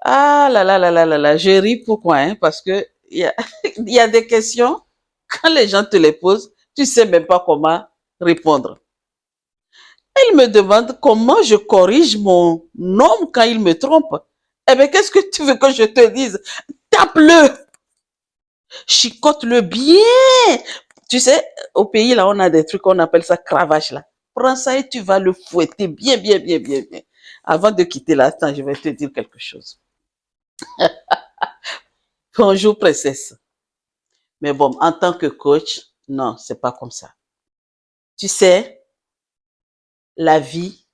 Ah là là là là là là, je ris pourquoi, hein, parce que il y a des questions, quand les gens te les posent, tu sais même pas comment répondre. Elle me demande comment je corrige mon homme quand il me trompe. Eh bien, qu'est-ce que tu veux que je te dise? Tape-le, chicote-le bien. Tu sais, au pays, là, on a des trucs, on appelle ça cravache, là. Prends ça et tu vas le fouetter bien, bien, bien, bien, bien. Avant de quitter l'instant, je vais te dire quelque chose. Bonjour, princesse. Mais bon, en tant que coach, non, c'est pas comme ça. Tu sais, la vie,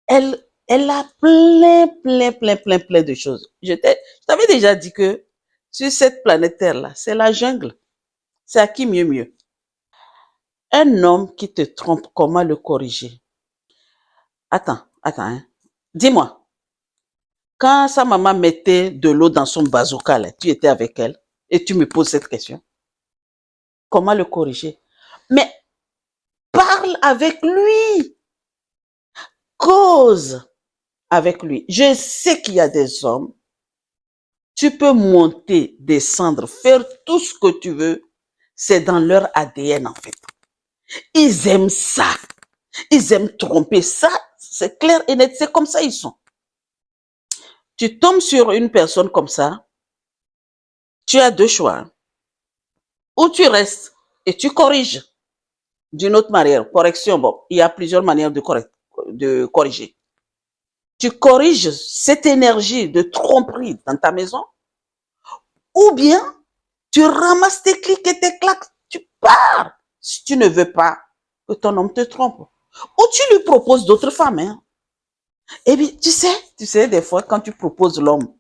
elle a plein, plein, plein, plein, plein de choses. Je t'avais déjà dit que sur cette planète Terre-là, c'est la jungle. C'est à qui mieux mieux. Un homme qui te trompe, comment le corriger? Attends, hein. Dis-moi, quand sa maman mettait de l'eau dans son bazooka, là, tu étais avec elle et tu me poses cette question. Comment le corriger? Mais parle avec lui, cause avec lui. Je sais qu'il y a des hommes, tu peux monter, descendre, faire tout ce que tu veux, c'est dans leur ADN en fait. Ils aiment ça, ils aiment tromper ça, c'est clair et net, c'est comme ça ils sont. Tu tombes sur une personne comme ça, tu as deux choix. Ou tu restes et tu corriges d'une autre manière. Correction, bon, il y a plusieurs manières de corriger. Tu corriges cette énergie de tromperie dans ta maison, ou bien tu ramasses tes clics et tes claques, tu pars si tu ne veux pas que ton homme te trompe. Ou tu lui proposes d'autres femmes. Hein. Et bien, tu sais, des fois, quand tu proposes l'homme,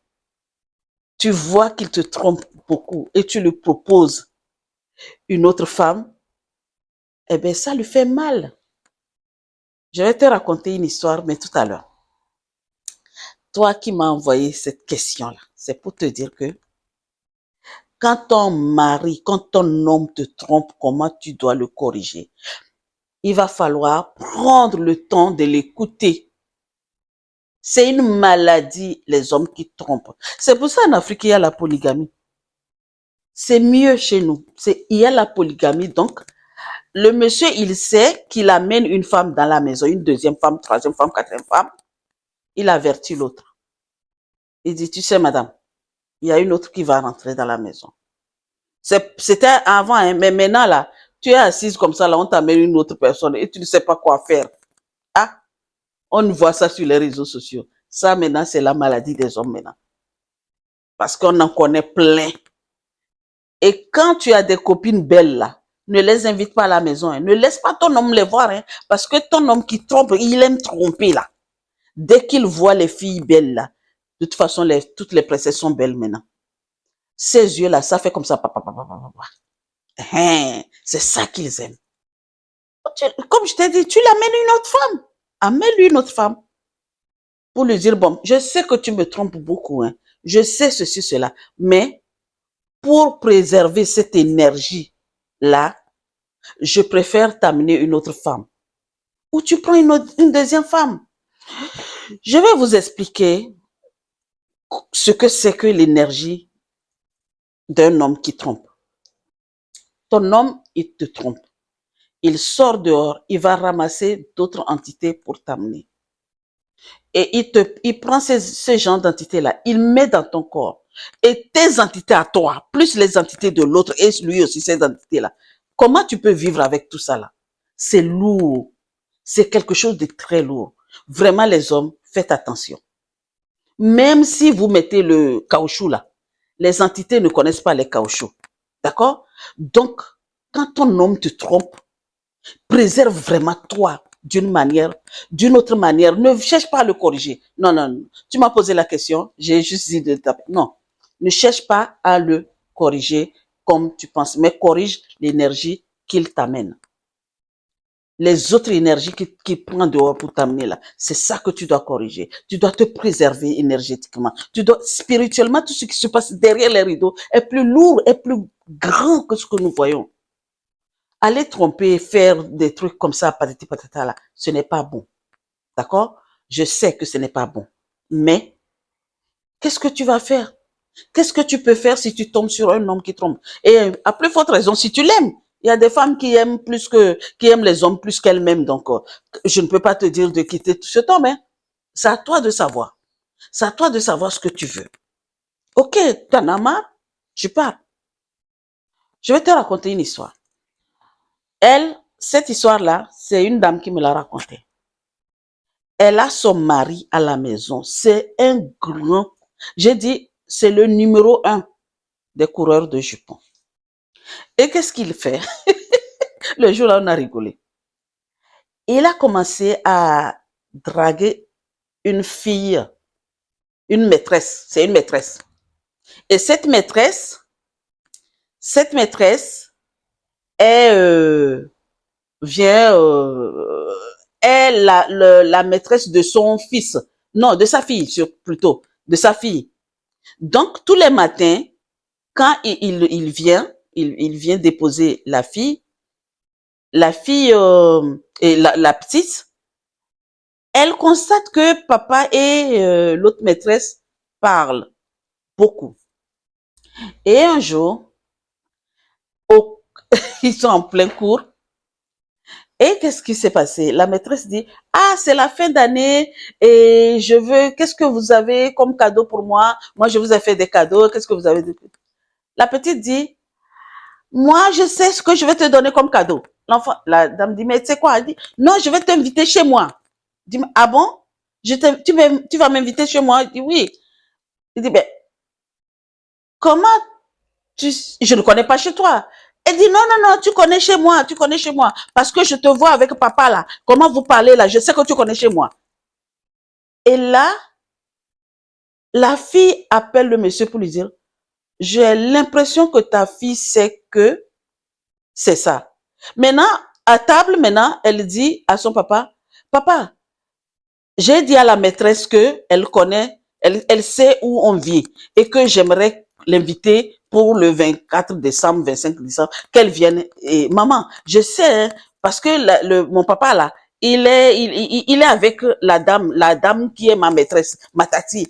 tu vois qu'il te trompe beaucoup et tu lui proposes une autre femme, eh bien, ça lui fait mal. Je vais te raconter une histoire, mais tout à l'heure. Toi qui m'as envoyé cette question-là, c'est pour te dire que quand ton mari, quand ton homme te trompe, comment tu dois le corriger? Il va falloir prendre le temps de l'écouter. C'est une maladie, les hommes qui trompent. C'est pour ça en Afrique, il y a la polygamie. C'est mieux chez nous. Il y a la polygamie, donc le monsieur, il sait qu'il amène une femme dans la maison, une deuxième femme, troisième femme, quatrième femme. Il avertit l'autre. Il dit, tu sais, madame, il y a une autre qui va rentrer dans la maison. C'était avant, hein, mais maintenant, là, tu es assise comme ça, là, on t'amène une autre personne et tu ne sais pas quoi faire. Ah, on voit ça sur les réseaux sociaux. Ça, maintenant, c'est la maladie des hommes, maintenant. Parce qu'on en connaît plein. Et quand tu as des copines belles, là, ne les invite pas à la maison. Hein. Ne laisse pas ton homme les voir. Hein, parce que ton homme qui trompe, il aime tromper, là. Dès qu'il voit les filles belles, là, de toute façon, toutes les princesses sont belles maintenant. Ces yeux-là, ça fait comme ça. Hein, c'est ça qu'ils aiment. Comme je t'ai dit, tu l'amènes une autre femme. Amène-lui une autre femme. Pour lui dire, bon, je sais que tu me trompes beaucoup. Hein. Je sais ceci, cela. Mais pour préserver cette énergie-là, je préfère t'amener une autre femme. Ou tu prends une deuxième femme. Je vais vous expliquer ce que c'est que l'énergie d'un homme qui trompe. Ton homme, il te trompe. Il sort dehors, il va ramasser d'autres entités pour t'amener. Et il prend ce genre d'entités-là, il met dans ton corps. Et tes entités à toi, plus les entités de l'autre, et lui aussi ces entités-là. Comment tu peux vivre avec tout ça là? C'est lourd. C'est quelque chose de très lourd. Vraiment, les hommes, faites attention. Même si vous mettez le caoutchouc là, les entités ne connaissent pas les caoutchoucs. D'accord? Donc, quand ton homme te trompe, préserve vraiment toi d'une autre manière. Ne cherche pas à le corriger. Non, non, non. Tu m'as posé la question, j'ai juste dit de taper. Non. Ne cherche pas à le corriger comme tu penses, mais corrige l'énergie qu'il t'amène. Les autres énergies qui prend dehors pour t'amener là, c'est ça que tu dois corriger. Tu dois te préserver énergétiquement. Tu dois, spirituellement, tout ce qui se passe derrière les rideaux est plus lourd, est plus grand que ce que nous voyons. Aller tromper, faire des trucs comme ça, patati patata là, ce n'est pas bon. D'accord? Je sais que ce n'est pas bon. Mais, qu'est-ce que tu vas faire? Qu'est-ce que tu peux faire si tu tombes sur un homme qui trompe? Et à plus forte raison, si tu l'aimes. Il y a des femmes qui aiment les hommes plus qu'elles-mêmes. Donc, je ne peux pas te dire de quitter cet homme, hein. C'est à toi de savoir. C'est à toi de savoir ce que tu veux. Ok, t'en as marre? Tu pars. Je vais te raconter une histoire. Cette histoire-là, c'est une dame qui me l'a racontée. Elle a son mari à la maison. C'est un grand, j'ai dit, c'est le numéro 1 des coureurs de jupons. Et qu'est-ce qu'il fait? Le jour-là, on a rigolé. Il a commencé à draguer une fille, une maîtresse. C'est une maîtresse. Et cette maîtresse est, vient, est la maîtresse de son fils. Non, de sa fille, plutôt. De sa fille. Donc, tous les matins, quand il vient, il vient déposer la fille et la petite, elle constate que papa et l'autre maîtresse parlent beaucoup. Et un jour, au, ils sont en plein cours. Et qu'est-ce qui s'est passé? La maîtresse dit, ah, c'est la fin d'année et je veux, qu'est-ce que vous avez comme cadeau pour moi? Moi, je vous ai fait des cadeaux. Qu'est-ce que vous avez de... La petite dit, moi, je sais ce que je vais te donner comme cadeau. L'enfant, la dame dit, mais tu sais quoi? Elle dit, non, je vais t'inviter chez moi. Il dit, ah bon? Tu vas m'inviter chez moi? Il dit, oui. Il dit, ben, comment je ne connais pas chez toi. Elle dit, non, non, non, tu connais chez moi, tu connais chez moi. Parce que je te vois avec papa là. Comment vous parlez là? Je sais que tu connais chez moi. Et là, la fille appelle le monsieur pour lui dire, j'ai l'impression que ta fille sait que c'est ça. Maintenant, à table, maintenant, elle dit à son papa, papa, j'ai dit à la maîtresse que elle connaît, elle sait où on vit et que j'aimerais l'inviter pour le 24 décembre, 25 décembre, qu'elle vienne. Et maman, je sais, hein, parce que mon papa là, il est avec la dame qui est ma maîtresse, ma tati.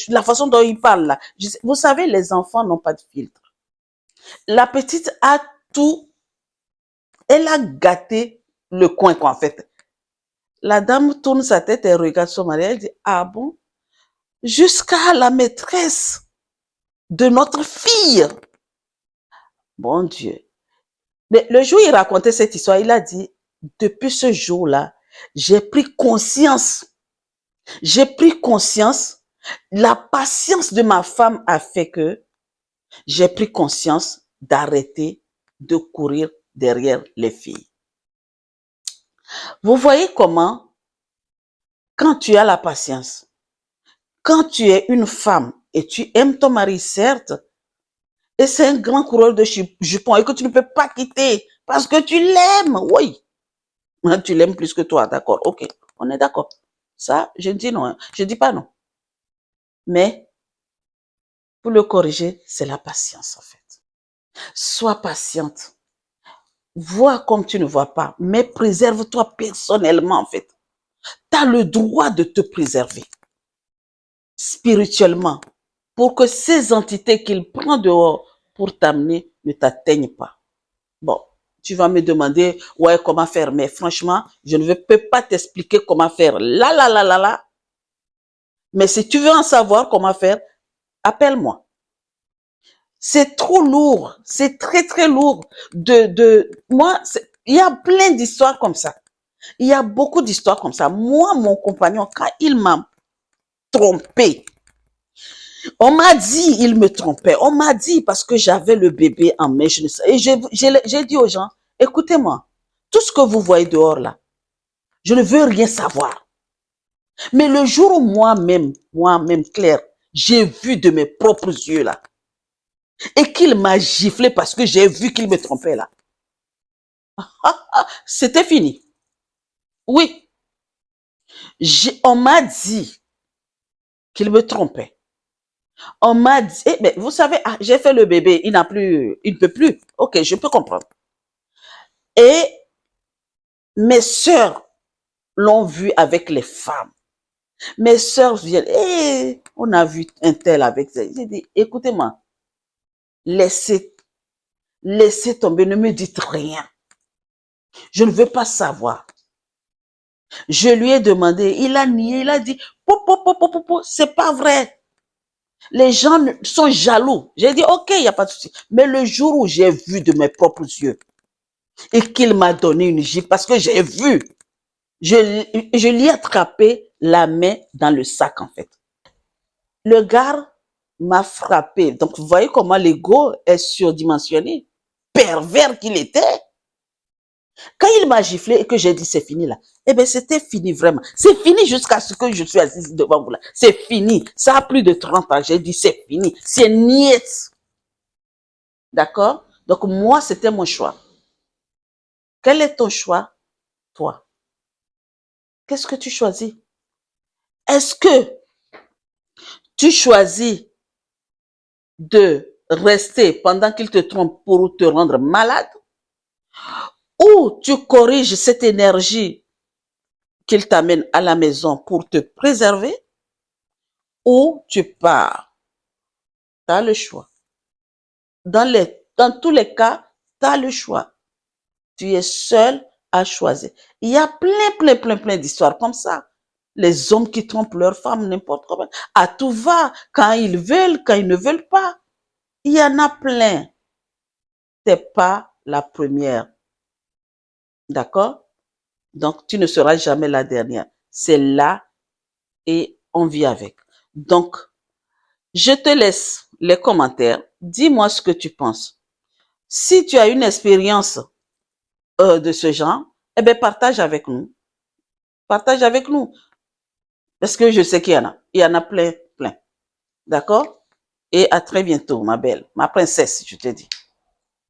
La façon dont il parle là, vous savez, les enfants n'ont pas de filtre. La petite a tout, elle a gâté le coin en fait. La dame tourne sa tête et regarde son mari. Elle dit, ah bon? Jusqu'à la maîtresse de notre fille. Bon Dieu. Mais le jour où il racontait cette histoire, il a dit, depuis ce jour-là, j'ai pris conscience. La patience de ma femme a fait que j'ai pris conscience d'arrêter de courir derrière les filles. Vous voyez comment, quand tu as la patience, quand tu es une femme et tu aimes ton mari, certes, et c'est un grand coureur de jupons et que tu ne peux pas quitter parce que tu l'aimes, oui. Tu l'aimes plus que toi, d'accord, ok, on est d'accord. Ça, je dis non, hein. Je dis pas non. Mais, pour le corriger, c'est la patience en fait. Sois patiente. Vois comme tu ne vois pas, mais préserve-toi personnellement en fait. Tu as le droit de te préserver spirituellement pour que ces entités qu'il prend dehors pour t'amener ne t'atteignent pas. Bon, tu vas me demander, ouais, comment faire, mais franchement, je ne peux pas t'expliquer comment faire là. Mais si tu veux en savoir comment faire, appelle-moi. C'est trop lourd, c'est très très lourd moi, il y a plein d'histoires comme ça. Il y a beaucoup d'histoires comme ça. Moi, mon compagnon, quand il m'a trompé, on m'a dit, il me trompait. On m'a dit parce que j'avais le bébé en main. Et j'ai dit aux gens, écoutez-moi, tout ce que vous voyez dehors là, je ne veux rien savoir. Mais le jour où moi-même, Claire, j'ai vu de mes propres yeux là, et qu'il m'a giflé parce que j'ai vu qu'il me trompait là, c'était fini. Oui, on m'a dit qu'il me trompait. On m'a dit, mais vous savez, j'ai fait le bébé, il ne peut plus. Ok, je peux comprendre. Et mes sœurs l'ont vu avec les femmes. Mes sœurs viennent, On a vu un tel avec ça. J'ai dit, écoutez-moi, laissez tomber, ne me dites rien. Je ne veux pas savoir. Je lui ai demandé, il a nié, il a dit, c'est pas vrai. Les gens sont jaloux. J'ai dit, ok, il n'y a pas de souci. Mais le jour où j'ai vu de mes propres yeux et qu'il m'a donné une gifle, parce que j'ai vu, je lui ai attrapé la main dans le sac, en fait. Le gars m'a frappé. Donc, vous voyez comment l'ego est surdimensionné. Pervers qu'il était. Quand il m'a giflé et que j'ai dit c'est fini là, eh bien c'était fini vraiment. C'est fini jusqu'à ce que je suis assise devant vous là. C'est fini. Ça a plus de 30 ans. J'ai dit c'est fini. C'est niet. D'accord? Donc moi, c'était mon choix. Quel est ton choix, toi? Qu'est-ce que tu choisis? Est-ce que tu choisis de rester pendant qu'il te trompe pour te rendre malade? Ou tu corriges cette énergie qu'il t'amène à la maison pour te préserver? Ou tu pars? Tu as le choix. Dans tous les cas, tu as le choix. Tu es seul à choisir. Il y a plein d'histoires comme ça. Les hommes qui trompent leurs femmes, n'importe comment. À tout va, quand ils veulent, quand ils ne veulent pas. Il y en a plein. T'es pas la première. D'accord? Donc, tu ne seras jamais la dernière. C'est là et on vit avec. Donc, je te laisse les commentaires. Dis-moi ce que tu penses. Si tu as une expérience de ce genre, eh bien, partage avec nous. Partage avec nous. Parce que je sais qu'il y en a. Il y en a plein. D'accord? Et à très bientôt, ma belle, ma princesse, je te dis.